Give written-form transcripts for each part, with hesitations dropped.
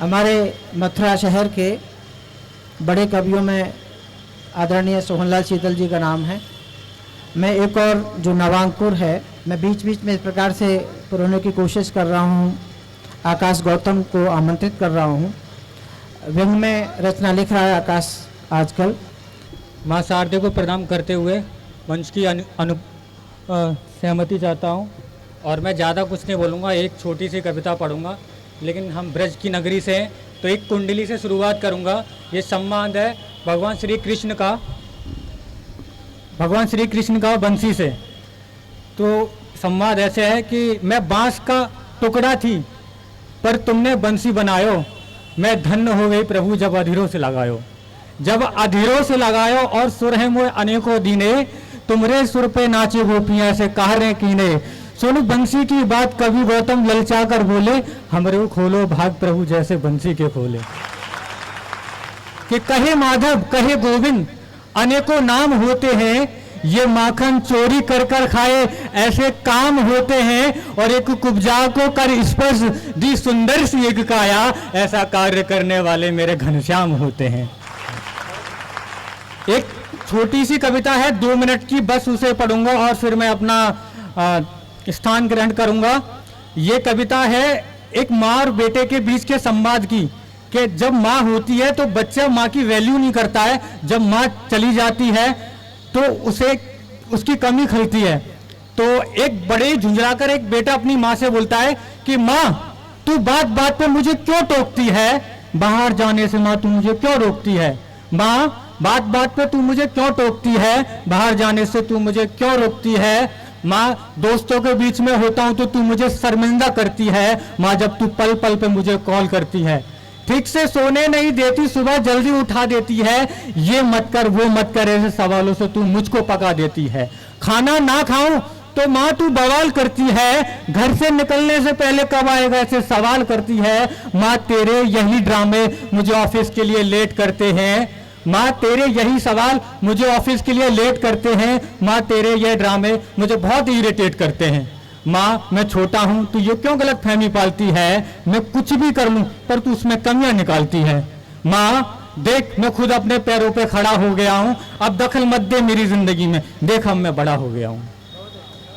हमारे मथुरा शहर के बड़े कवियों में आदरणीय सोहनलाल शीतल जी का नाम है। मैं एक और जो नवांकुर है, मैं बीच बीच में इस प्रकार से पुराने की कोशिश कर रहा हूँ। आकाश गौतम को आमंत्रित कर रहा हूँ। व्यंग में रचना लिख रहा है आकाश आजकल। माँ शारदे को प्रणाम करते हुए मंच की सहमति चाहता हूँ और मैं ज़्यादा कुछ नहीं बोलूँगा, एक छोटी सी कविता पढ़ूँगा। लेकिन हम ब्रज की नगरी से हैं तो एक कुंडली से शुरुआत करूँगा। ये संवाद है भगवान श्री कृष्ण का बंसी से। तो संवाद ऐसे है कि मैं बांस का टुकड़ा थी पर तुमने बंसी बनायो, मैं धन्य हो गई प्रभु जब अधीरों से लगायो। जब अधीरों से लगायो और सुर है मोए अनेकों दीने, तुमरे सुर पे नाचे गोपियां से कह रहे कीने। सुन बंसी की बात कवि गौतम ललचा कर बोले, हमरे खोलो भाग प्रभु जैसे बंसी के खोले। कि कहे माधव कहे गोविंद अनेकों नाम होते हैं, ये माखन चोरी कर कर खाए ऐसे काम होते हैं। और एक कुब्जा को कर स्पर्श दी सुंदर सी एक काया, ऐसा कार्य करने वाले मेरे घनश्याम होते हैं। एक छोटी सी कविता है 2 मिनट की, बस उसे पढ़ूंगा और फिर मैं अपना स्थान ग्रहण करूंगा। ये कविता है एक माँ और बेटे के बीच के संवाद की, कि जब माँ होती है तो बच्चा माँ की वैल्यू नहीं करता है, जब माँ चली जाती है तो उसे उसकी कमी खलती है। तो एक बड़े झुंझलाकर एक बेटा अपनी माँ से बोलता है कि माँ तू बात बात पे मुझे क्यों टोकती है, बाहर जाने से माँ तू मुझे क्यों रोकती है। माँ बात बात पे तू मुझे क्यों टोकती है, बाहर जाने से तू मुझे क्यों रोकती है। माँ दोस्तों के बीच में होता हूँ तो तू मुझे शर्मिंदा करती है। माँ जब तू पल पल पे मुझे कॉल करती है, ठीक से सोने नहीं देती, सुबह जल्दी उठा देती है। ये मत कर वो मत कर ऐसे सवालों से तू मुझको पका देती है। खाना ना खाऊं तो माँ तू बवाल करती है, घर से निकलने से पहले कब आएगा ऐसे सवाल करती है। माँ तेरे यही ड्रामे मुझे ऑफिस के लिए लेट करते हैं। माँ तेरे यही सवाल मुझे ऑफिस के लिए लेट करते हैं। माँ तेरे ये ड्रामे मुझे बहुत इरिटेट करते हैं। माँ मैं छोटा हूँ तू ये क्यों गलत फहमी पालती है, मैं कुछ भी कर लूँ पर तू उसमें कमियां निकालती है। माँ देख मैं खुद अपने पैरों पे खड़ा हो गया हूँ, अब दखल मत दे मेरी जिंदगी में, देख अब मैं बड़ा हो गया हूँ।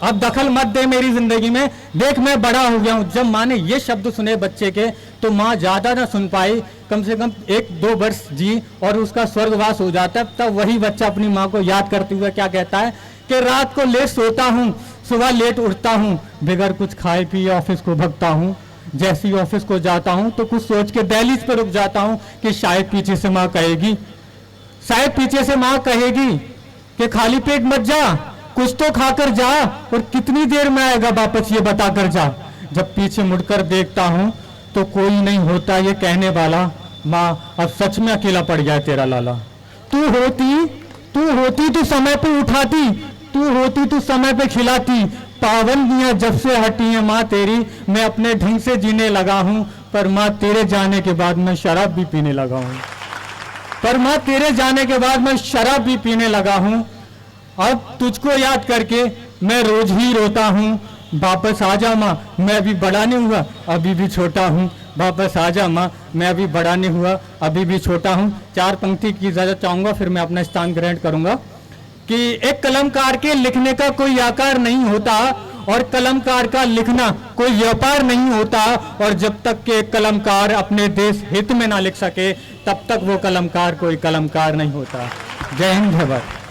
अब दखल मत दे मेरी जिंदगी में, देख मैं बड़ा हो गया हूँ। जब माँ ने ये शब्द सुने बच्चे के तो माँ ज्यादा ना सुन पाई, कम से कम 1-2 वर्ष जी और उसका स्वर्गवास हो जाता है। तब वही बच्चा अपनी माँ को याद करते हुए क्या कहता है कि रात को लेट सोता हूँ, सुबह लेट उठता हूँ, बगैर कुछ खाए पिए ऑफिस को भगता हूँ। जैसे ही ऑफिस को जाता हूँ तो कुछ सोच के दहलीज पर रुक जाता हूँ कि शायद पीछे से माँ कहेगी, शायद पीछे से माँ कहेगी कि खाली पेट मत जा, कुछ तो खाकर जा, और कितनी देर में आएगा वापस ये बता कर जा। जब पीछे मुड़कर देखता हूँ तो कोई नहीं होता ये कहने वाला, माँ अब सच में अकेला पड़ गया तेरा लाला। तू होती तू समय पे उठाती, तू होती तू समय पे खिलाती। पाबंदियां जब से हटी है माँ तेरी, मैं अपने ढंग से जीने लगा हूँ। पर माँ तेरे जाने के बाद मैं शराब भी पीने लगा हूँ। पर माँ तेरे जाने के बाद मैं शराब भी पीने लगा हूँ। अब तुझको याद करके मैं रोज ही रोता हूँ। वापस आ जा माँ, मैं अभी बड़ा नहीं हुआ अभी भी छोटा हूँ। वापस आ जा माँ, मैं अभी बड़ा नहीं हुआ अभी भी छोटा हूँ। 4 पंक्ति की इजाजत चाहूंगा, फिर मैं अपना स्थान ग्रहण करूंगा। कि एक कलमकार के लिखने का कोई आकार नहीं होता और कलमकार का लिखना कोई व्यापार नहीं होता। और जब तक के कलमकार अपने देश हित में ना लिख सके तब तक वो कलमकार कोई कलमकार नहीं होता। जय हिंद जय भारत।